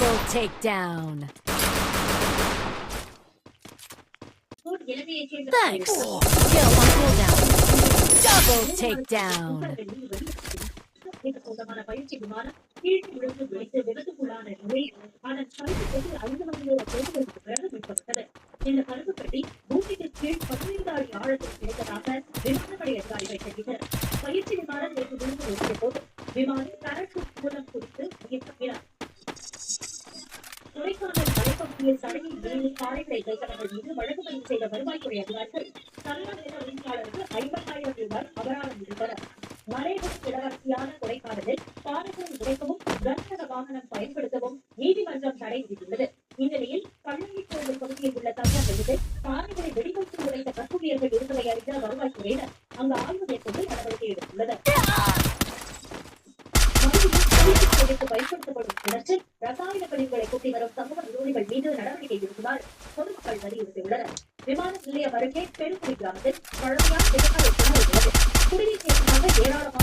Double takedown. Thanks. Skill on cooldown. Double takedown. பயிற்சி விமானம் கீழே விழுந்து வெடித்து விபத்துக்குள்ளான நிலையில் அதன் கருப்பு பெட்டி 5 மணி நேர தேடுதலுக்கு பிறகு மீட்கப்பட்டது. இந்த கருப்பு பெட்டி பூமிக்கு கீழ் 15 அடி ஆழத்தில் கிடைத்ததாக விமானப்படை அதிகாரிகள் தெரிவித்தனர். பயிற்சி விமானம் நேற்று விழுந்து வெடித்த போது விமானி பாராசூட் மூலம் குறித்து உயிர் தப்பினார். கொடைக்கானல் மலைப்பகுதியில் தடையில் ஏறி காரைகளை வைத்தவர்கள் மீது வழக்கு பதிவு செய்த வருவாய்த்துறை அதிகாரிகள் தனியார் நில உரிமையாளருக்கு 50,000 ரூபாய் அபராதம் விதித்தனர். மலையக இளவரசியான கொடைக்கானலில் பாறைகளை உடைக்கவும் கனரக வாகனம் பயன்படுத்தவும் நீதிமன்றம் தடை விதித்துள்ளது. இந்நிலையில் கள்ளழி கோவில் பகுதியில் உள்ள தனியார் பகுதியில் பாறைகளை வெடிவைத்து உடைத்த கற்குவியர்கள் இருப்பதை அறிந்த வருவாய்த்துறையினர் அங்கு ஆய்வு மேற்கொண்டு நடவடிக்கை எடுத்துள்ளது. பயன்படுத்தப்படும் இடத்தில் ரசாயன கழிவுகளை கொட்டி வரும் சமூக விரோதிகள் மீது நடவடிக்கை எடுக்குமாறு பொதுமக்கள் வலியுறுத்தியுள்ளனர். விமான நிலையம் அருகே பெருங்குடி கிராமத்தில் பழமையான விவசாய கிணறு உள்ளது. குடிநீர் தேவையாக ஏராளமான